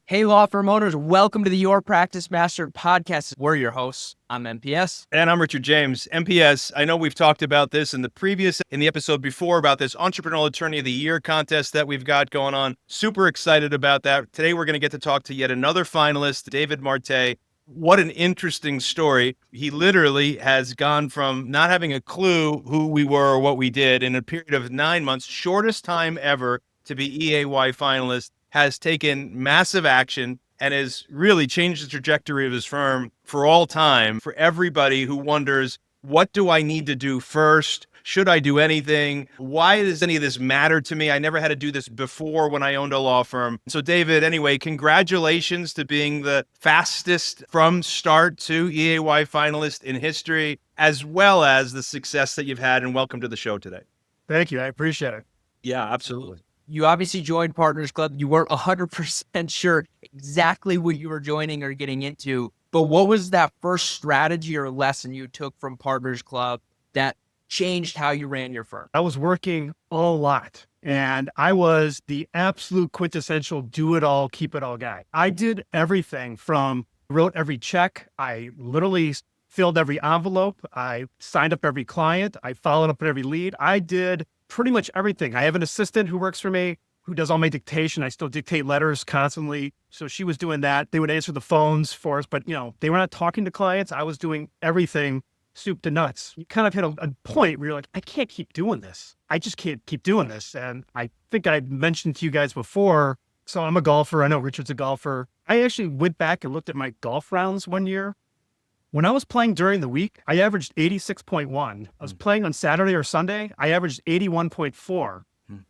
Hey, law firm owners, welcome to the Your Practice Mastered podcast. We're your hosts. I'm MPS. And I'm Richard James. MPS, I know we've talked about this in the episode before about this Entrepreneurial Attorney of the Year contest that we've got going on. Super excited about that. Today, we're going to get to talk to yet another finalist, David Martay. What an interesting story. He literally has gone from not having a clue who we were or what we did in a period of 9 months, shortest time ever to be EAY finalist, has taken massive action and has really changed the trajectory of his firm for all time. For everybody who wonders, what do I need to do first? Should I do anything? Why does any of this matter to me? I never had to do this before when I owned a law firm. So David, anyway, congratulations to being the fastest from start to EAY finalist in history, as well as the success that you've had. And welcome to the show today. Thank you. I appreciate it. Yeah, absolutely. You obviously joined Partners Club. You weren't 100% sure exactly what you were joining or getting into, but what was that first strategy or lesson you took from Partners Club that changed how you ran your firm? I was working a lot and I was the absolute quintessential do it all, keep it all guy. I did everything from wrote every check. I literally filled every envelope. I signed up every client. I followed up on every lead. I did pretty much everything. I have an assistant who works for me, who does all my dictation. I still dictate letters constantly. So she was doing that. They would answer the phones for us, but they were not talking to clients. I was doing everything soup to nuts. You kind of hit a point where you're like, I can't keep doing this. I just can't keep doing this. And I think I mentioned to you guys before, so I'm a golfer. I know Richard's a golfer. I actually went back and looked at my golf rounds one year. When I was playing during the week, I averaged 86.1. I was playing on Saturday or Sunday, I averaged 81.4.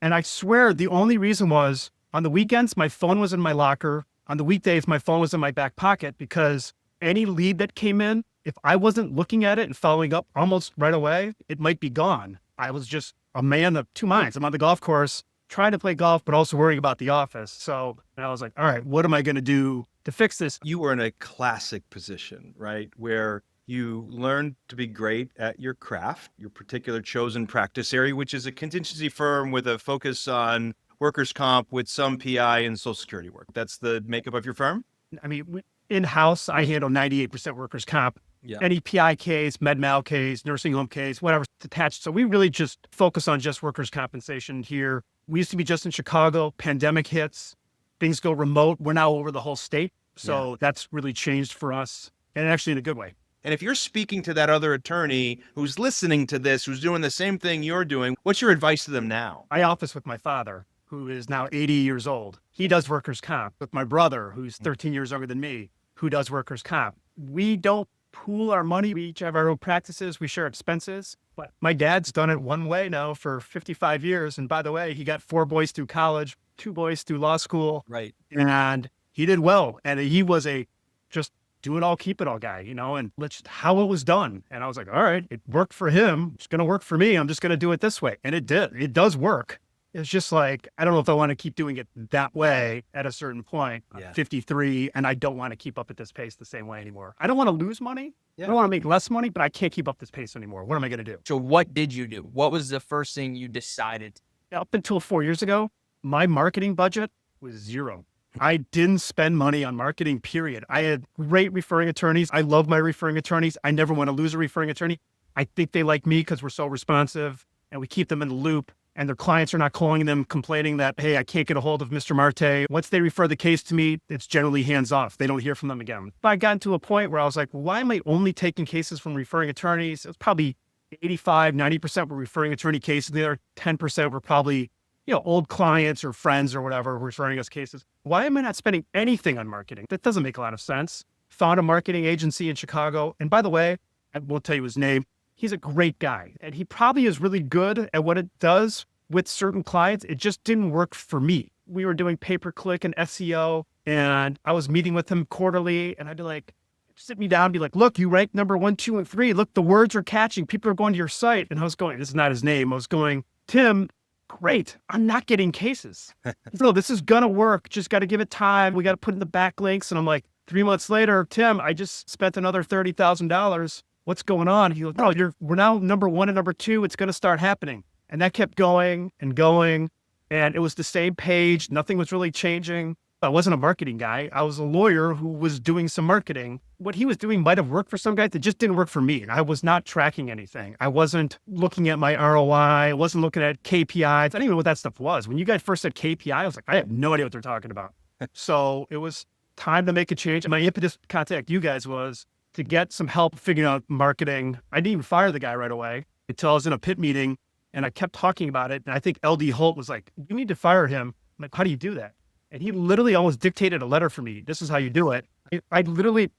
And I swear the only reason was on the weekends, my phone was in my locker. On the weekdays, my phone was in my back pocket because any lead that came in, if I wasn't looking at it and following up almost right away, it might be gone. I was just a man of two minds. I'm on the golf course trying to play golf, but also worrying about the office. So I was like, all right, what am I going to do to fix this? You were in a classic position, right? Where you learned to be great at your craft, your particular chosen practice area, which is a contingency firm with a focus on workers' comp with some PI and Social Security work. That's the makeup of your firm? I mean, in-house, I handle 98% workers' comp. Yeah. Any PI case, med mal case, nursing home case, whatever's attached. So we really just focus on just workers' compensation here. We used to be just in Chicago. Pandemic hits, things go remote. We're now over the whole state. So That's really changed for us, and actually in a good way. And if you're speaking to that other attorney who's listening to this, who's doing the same thing you're doing, what's your advice to them now? I office with my father, who is now 80 years old. He does workers' comp. With my brother, who's 13 years younger than me, who does workers' comp. We don't pool our money. We each have our own practices. We share expenses. But my dad's done it one way now for 55 years. And by the way, he got 4 boys through college, 2 boys through law school. Right. And he did well. And he was a just do it all, keep it all guy, and that's how it was done. And I was like, all right, it worked for him. It's going to work for me. I'm just going to do it this way. And it did. It does work. It's just like, I don't know if I want to keep doing it that way at a certain point. Yeah. I'm 53, and I don't want to keep up at this pace the same way anymore. I don't want to lose money. Yeah. I don't want to make less money, but I can't keep up this pace anymore. What am I going to do? So what did you do? What was the first thing you decided? Up until 4 years ago, my marketing budget was zero. I didn't spend money on marketing, period. I had great referring attorneys. I love my referring attorneys. I never want to lose a referring attorney. I think they like me because we're so responsive and we keep them in the loop. And their clients are not calling them complaining that, hey, I can't get a hold of Mr. Martay. Once they refer the case to me, it's generally hands off. They don't hear from them again. But I got to a point where I was like, well, why am I only taking cases from referring attorneys? It was probably 85, 90% were referring attorney cases. The other 10% were probably old clients or friends or whatever referring us cases. Why am I not spending anything on marketing? That doesn't make a lot of sense. Found a marketing agency in Chicago. And by the way, I won't tell you his name. He's a great guy. And he probably is really good at what it does with certain clients. It just didn't work for me. We were doing pay-per-click and SEO, and I was meeting with him quarterly. And I'd be like, sit me down and be like, look, you rank number 1, 2, and 3. Look, the words are catching. People are going to your site. And I was going, this is not his name. I was going, Tim, great. I'm not getting cases. No, this is going to work. Just got to give it time. We got to put in the backlinks. And I'm like, 3 months later, Tim, I just spent another $30,000. What's going on? He goes, no, we're now number 1 and number 2. It's going to start happening. And that kept going and going. And it was the same page. Nothing was really changing. I wasn't a marketing guy. I was a lawyer who was doing some marketing. What he was doing might have worked for some guys. It just didn't work for me. I was not tracking anything. I wasn't looking at my ROI. I wasn't looking at KPIs. I didn't even know what that stuff was. When you guys first said KPI, I was like, I have no idea what they're talking about. So it was time to make a change. My impetus to contact you guys was to get some help figuring out marketing. I didn't even fire the guy right away until I was in a pit meeting and I kept talking about it. And I think LD Holt was like, you need to fire him. I'm like, how do you do that? And he literally almost dictated a letter for me. This is how you do it. I literally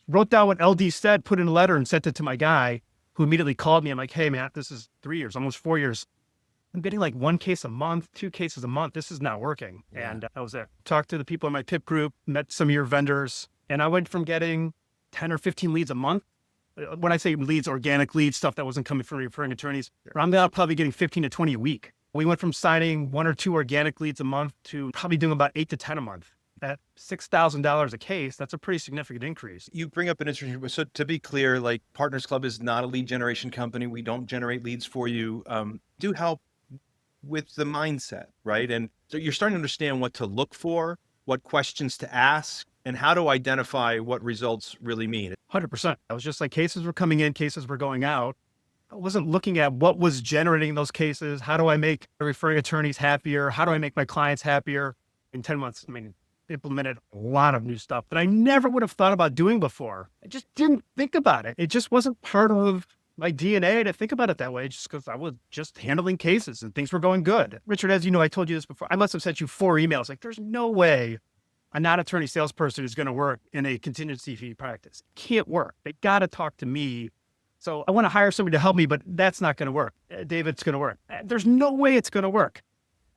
wrote down what LD said, put in a letter and sent it to my guy who immediately called me. I'm like, hey, man, this is 3 years, almost 4 years. I'm getting like 1 case a month, 2 cases a month. This is not working. Yeah. And I was there. Talked to the people in my PIP group, met some of your vendors, and I went from getting 10 or 15 leads a month. When I say leads, organic leads, stuff that wasn't coming from referring attorneys, I'm now probably getting 15 to 20 a week. We went from signing 1 or 2 organic leads a month to probably doing about 8 to 10 a month. At $6,000 a case, that's a pretty significant increase. You bring up an interesting, so to be clear, like Partners Club is not a lead generation company. We don't generate leads for you. Do help with the mindset, right? And so you're starting to understand what to look for, what questions to ask, and how to identify what results really mean. 100%. I was just like, cases were coming in, cases were going out. I wasn't looking at what was generating those cases. How do I make referring attorneys happier? How do I make my clients happier? In 10 months, implemented a lot of new stuff that I never would have thought about doing before. I just didn't think about it. It just wasn't part of my DNA to think about it that way, just because I was just handling cases and things were going good. Richard, as you know, I told you this before. I must have sent you 4 emails. Like, there's no way a non-attorney salesperson is going to work in a contingency fee practice. It can't work. They got to talk to me. So I want to hire somebody to help me, but that's not going to work. David, it's going to work. There's no way it's going to work.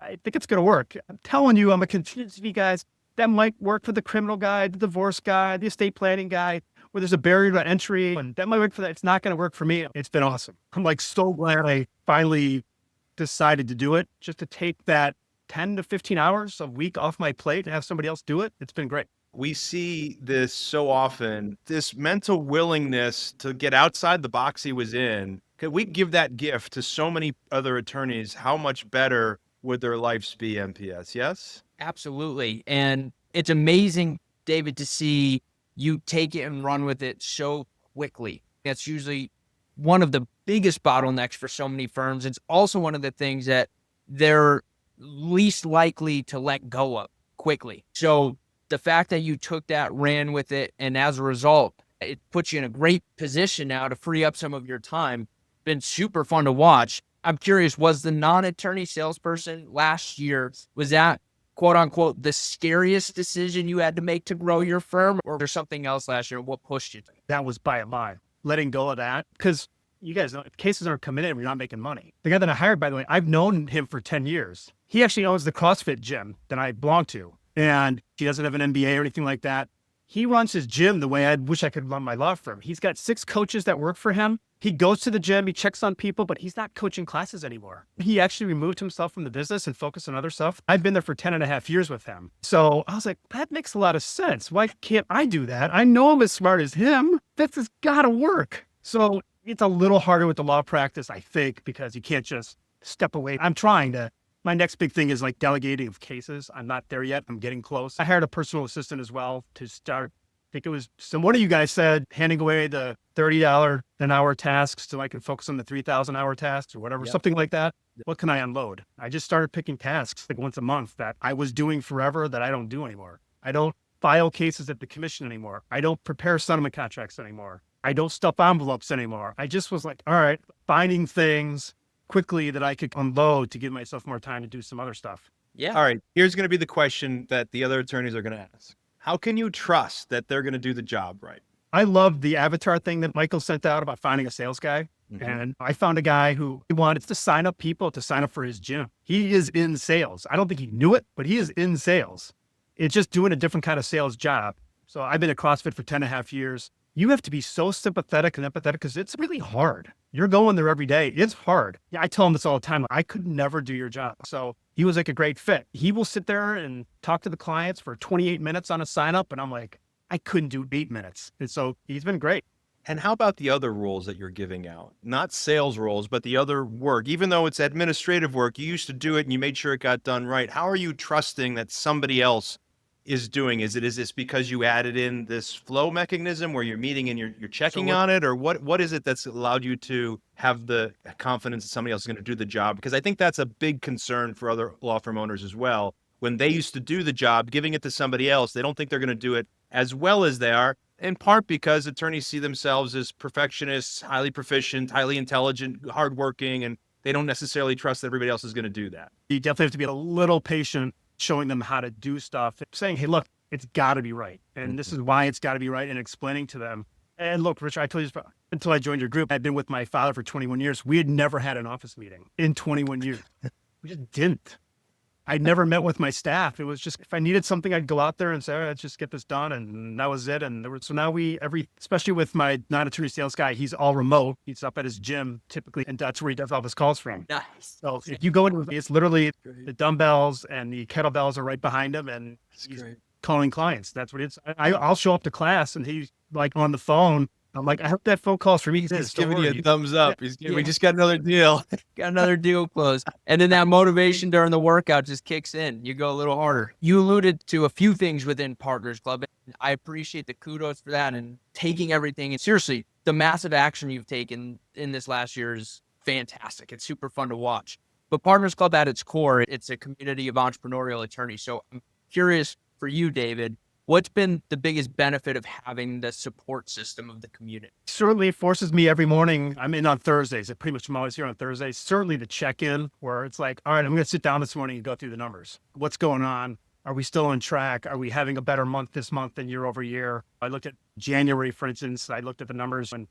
I think it's going to work. I'm telling you, I'm a contingency fee guy. That might work for the criminal guy, the divorce guy, the estate planning guy, where there's a barrier to entry. And that might work for that. It's not going to work for me. It's been awesome. I'm like so glad I finally decided to do it, just to take that 10 to 15 hours a week off my plate and have somebody else do it. It's been great. We see this so often, this mental willingness to get outside the box he was in. Could we give that gift to so many other attorneys? How much better would their lives be, MPS? Yes? Absolutely. And it's amazing, David, to see you take it and run with it so quickly. That's usually one of the biggest bottlenecks for so many firms. It's also one of the things that they're least likely to let go of quickly. So the fact that you took that, ran with it, and as a result, it puts you in a great position now to free up some of your time. Been super fun to watch. I'm curious, was the non-attorney salesperson last year, was that quote unquote the scariest decision you had to make to grow your firm, or there's something else last year? What pushed you? That was by a mile, letting go of that. Because you guys know, if cases aren't coming in, we're not making money. The guy that I hired, by the way, I've known him for 10 years. He actually owns the CrossFit gym that I belong to. And he doesn't have an MBA or anything like that. He runs his gym the way I wish I could run my law firm. He's got 6 coaches that work for him. He goes to the gym, he checks on people, but he's not coaching classes anymore. He actually removed himself from the business and focused on other stuff. I've been there for 10 and a half years with him. So I was like, that makes a lot of sense. Why can't I do that? I know I'm as smart as him. This has got to work. So it's a little harder with the law practice, I think, because you can't just step away. I'm trying to. My next big thing is like delegating of cases. I'm not there yet. I'm getting close. I hired a personal assistant as well to start. I think it was one of you guys said handing away the $30 an hour tasks so I can focus on the 3,000 hour tasks or whatever, something like that. What can I unload? I just started picking tasks like once a month that I was doing forever that I don't do anymore. I don't file cases at the commission anymore. I don't prepare settlement contracts anymore. I don't stuff envelopes anymore. I just was like, all right, finding things quickly that I could unload to give myself more time to do some other stuff. Yeah. All right. Here's going to be the question that the other attorneys are going to ask. How can you trust that they're going to do the job right? I love the avatar thing that Michael sent out about finding a sales guy. Mm-hmm. And I found a guy who wanted to sign up people to sign up for his gym. He is in sales. I don't think he knew it, but he is in sales. It's just doing a different kind of sales job. So I've been at CrossFit for 10 and a half years. You have to be so sympathetic and empathetic because it's really hard. You're going there every day. It's hard. Yeah, I tell him this all the time. I could never do your job. So he was like a great fit. He will sit there and talk to the clients for 28 minutes on a sign up. And I'm like, I couldn't do 8 minutes. And so he's been great. And how about the other roles that you're giving out? Not sales roles, but the other work. Even though it's administrative work, you used to do it and you made sure it got done right. How are you trusting that somebody else is doing? Is this because you added in this flow mechanism where you're meeting and you're checking So on it, or what is it that's allowed you to have the confidence that somebody else is going to do the job? Because I think that's a big concern for other law firm owners as well. When they used to do the job, giving it to somebody else, they don't think they're going to do it as well as they are, in part because attorneys see themselves as perfectionists, highly proficient, highly intelligent, hardworking, and they don't necessarily trust that everybody else is going to do that. You definitely have to be a little patient showing them how to do stuff, saying, hey, look, it's got to be right. And this is why it's got to be right, and explaining to them. And look, Richard, I told you this, until I joined your group, I'd been with my father for 21 years. We had never had an office meeting in 21 years. We just didn't. I never met with my staff. It was just, if I needed something, I'd go out there and say, all right, let's just get this done. And that was it. And so now especially with my non-attorney sales guy, he's all remote. He's up at his gym typically, and that's where he does all his calls from. Nice. So if you go into it, it's literally the dumbbells and the kettlebells are right behind him, and he's calling clients. That's what it's. I'll show up to class and he's like on the phone. I'm like, I hope that phone call's for me. He's giving you a thumbs up. We just got another deal. Got another deal closed. And then that motivation during the workout just kicks in. You go a little harder. You alluded to a few things within Partners Club. And I appreciate the kudos for that and taking everything. And seriously, the massive action you've taken in this last year is fantastic. It's super fun to watch. But Partners Club at its core, it's a community of entrepreneurial attorneys. So I'm curious for you, David, what's been the biggest benefit of having the support system of the community? Certainly forces me every morning. I'm in on Thursdays. I'm always here on Thursdays. Certainly the check-in where it's like, all right, I'm going to sit down this morning and go through the numbers. What's going on? Are we still on track? Are we having a better month this month than year over year? I looked at January, for instance. I looked at the numbers in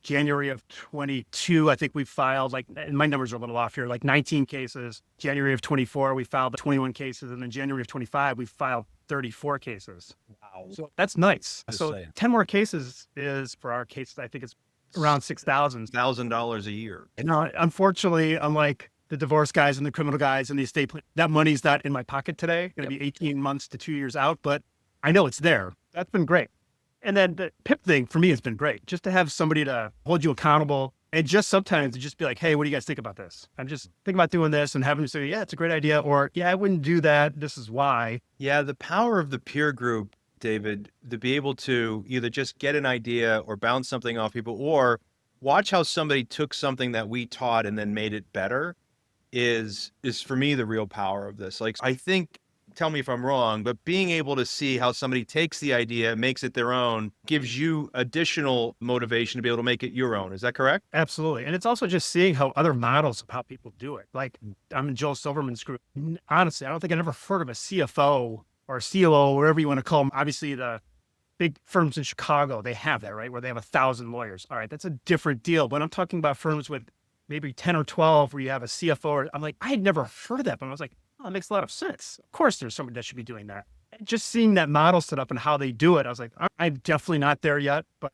January of 22. I think we filed and my numbers are a little off here, like 19 cases. January of 24, we filed 21 cases. And then January of 25, we filed 34 cases. Wow. So that's nice. Just So saying. 10 more cases is, for our case, I think it's around 6,000. $1,000 a year. And unfortunately, unlike the divorce guys and the criminal guys and the estate plan, that money's not in my pocket today. It's going to be 18 months to 2 years out, but I know it's there. That's been great. And then the PIP thing for me has been great. Just to have somebody to hold you accountable, and just sometimes to just be like, hey, what do you guys think about this? I'm just thinking about doing this, and having them say, yeah, it's a great idea. Or, yeah, I wouldn't do that. This is why. Yeah, the power of the peer group, David, to be able to either just get an idea or bounce something off people, or watch how somebody took something that we taught and then made it better is for me the real power of this. Like, I think, tell me if I'm wrong, but being able to see how somebody takes the idea, makes it their own, gives you additional motivation to be able to make it your own. Is that correct? Absolutely. And it's also just seeing how other models of how people do it. Like, I'm in Joel Silverman's group. Honestly, I don't think I've ever heard of a CFO or COO, whatever you want to call them. Obviously, the big firms in Chicago, they have that, right? Where they have 1,000 lawyers. All right, that's a different deal. But I'm talking about firms with maybe 10 or 12 where you have a CFO. I'm like, I had never heard of that, but I was like, oh, that makes a lot of sense. Of course, there's somebody that should be doing that. Just seeing that model set up and how they do it, I was like, I'm definitely not there yet, but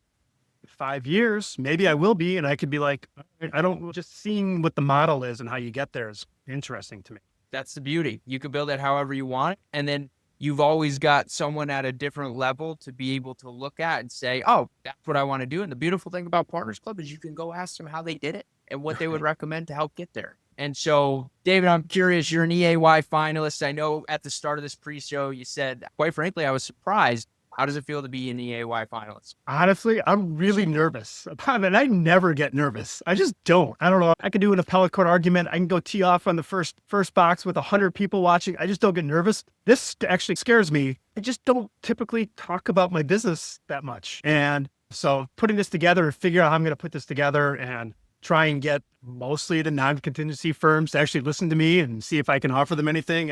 5 years, maybe I will be. And I could be like, I don't, just seeing what the model is and how you get there is interesting to me. That's the beauty. You can build it however you want. And then you've always got someone at a different level to be able to look at and say, oh, that's what I want to do. And the beautiful thing about Partners Club is you can go ask them how they did it and what they would recommend to help get there. And so, David, I'm curious, you're an EAY finalist. I know at the start of this pre-show, you said, quite frankly, I was surprised. How does it feel to be an EAY finalist? Honestly, I'm really nervous. I mean, I never get nervous. I just don't. I don't know. I could do an appellate court argument. I can go tee off on the first box with 100 people watching. I just don't get nervous. This actually scares me. I just don't typically talk about my business that much. And so putting this together and figure out how I'm going to put this together and try and get mostly the non-contingency firms to actually listen to me and see if I can offer them anything.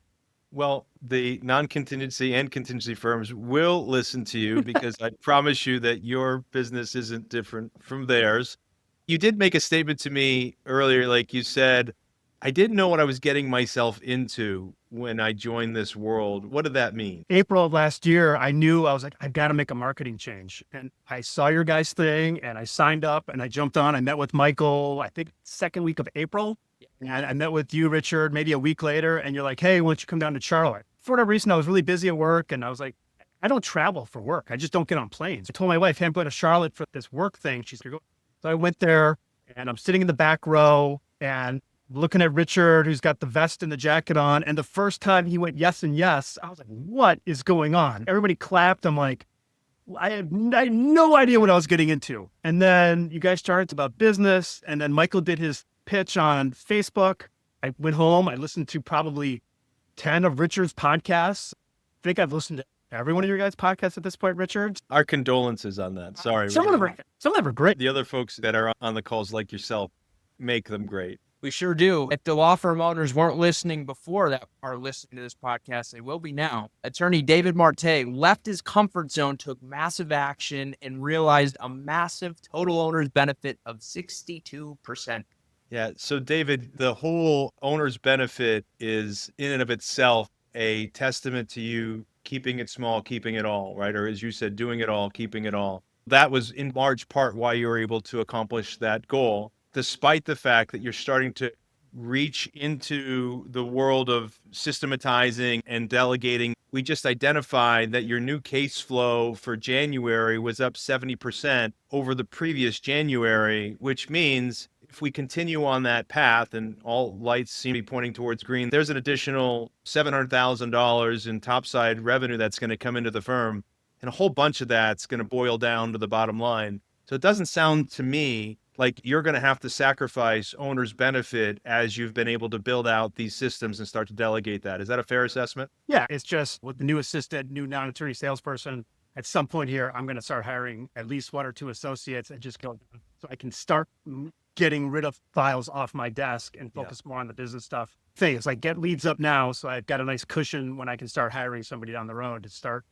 Well, the non-contingency and contingency firms will listen to you because I promise you that your business isn't different from theirs. You did make a statement to me earlier, like you said, I didn't know what I was getting myself into when I joined this world. What did that mean? April of last year, I knew I was like, I've got to make a marketing change. And I saw your guys' thing and I signed up and I jumped on. I met with Michael, I think second week of April. And I met with you, Richard, maybe a week later. And you're like, hey, why don't you come down to Charlotte? For whatever reason, I was really busy at work. And I was like, I don't travel for work. I just don't get on planes. I told my wife, hey, I'm going to Charlotte for this work thing. She's going to go. So I went there and I'm sitting in the back row and looking at Richard, who's got the vest and the jacket on. And the first time he went yes and yes, I was like, what is going on? Everybody clapped. I'm like, I had no idea what I was getting into. And then you guys started about business. And then Michael did his pitch on Facebook. I went home. I listened to probably 10 of Richard's podcasts. I think I've listened to every one of your guys' podcasts at this point, Richard. Our condolences on that. Sorry. Some of them are great. The other folks that are on the calls like yourself make them great. We sure do. If the law firm owners weren't listening before that are listening to this podcast, they will be now. Attorney David Martay left his comfort zone, took massive action, and realized a massive total owner's benefit of 62%. Yeah. So, David, the whole owner's benefit is in and of itself a testament to you keeping it small, keeping it all, right? Or as you said, doing it all, keeping it all. That was in large part why you were able to accomplish that goal, despite the fact that you're starting to reach into the world of systematizing and delegating. We just identified that your new case flow for January was up 70% over the previous January, which means if we continue on that path and all lights seem to be pointing towards green, there's an additional $700,000 in topside revenue that's going to come into the firm. And a whole bunch of that's going to boil down to the bottom line. So it doesn't sound to me like you're going to have to sacrifice owner's benefit as you've been able to build out these systems and start to delegate that. Is that a fair assessment? Yeah, it's just with the new assistant, new non-attorney salesperson, at some point here, I'm going to start hiring at least 1 or 2 associates and just go so I can start getting rid of files off my desk and focus more on the business stuff. Thing is, like, get leads up now so I've got a nice cushion when I can start hiring somebody down the road to start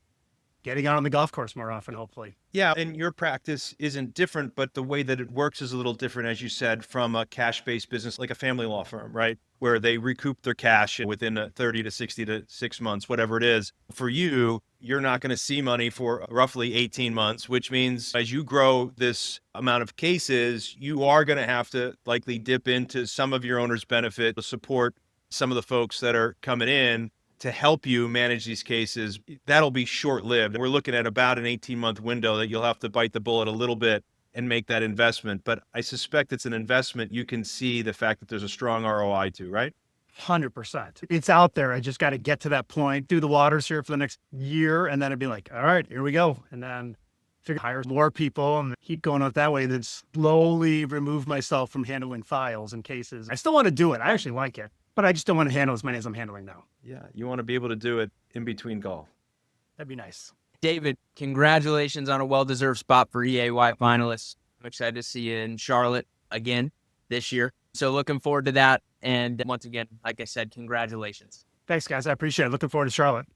getting out on the golf course more often, hopefully. Yeah, and your practice isn't different, but the way that it works is a little different, as you said, from a cash-based business like a family law firm, right? Where they recoup their cash within 30 to 60 to 6 months, whatever it is. For you, you're not going to see money for roughly 18 months, which means as you grow this amount of cases, you are going to have to likely dip into some of your owner's benefit to support some of the folks that are coming in to help you manage these cases. That'll be short-lived. We're looking at about an 18-month window that you'll have to bite the bullet a little bit and make that investment. But I suspect it's an investment you can see the fact that there's a strong ROI to, right? 100%. It's out there. I just got to get to that point, do the waters here for the next year, and then it'd be like, all right, here we go. And then hire more people and keep going out that way, then slowly remove myself from handling files and cases. I still want to do it. I actually like it, but I just don't want to handle as many as I'm handling now. Yeah, you want to be able to do it in between golf. That'd be nice. David, congratulations on a well-deserved spot for EAY finalists. I'm excited to see you in Charlotte again this year. So looking forward to that. And once again, like I said, congratulations. Thanks, guys. I appreciate it. Looking forward to Charlotte.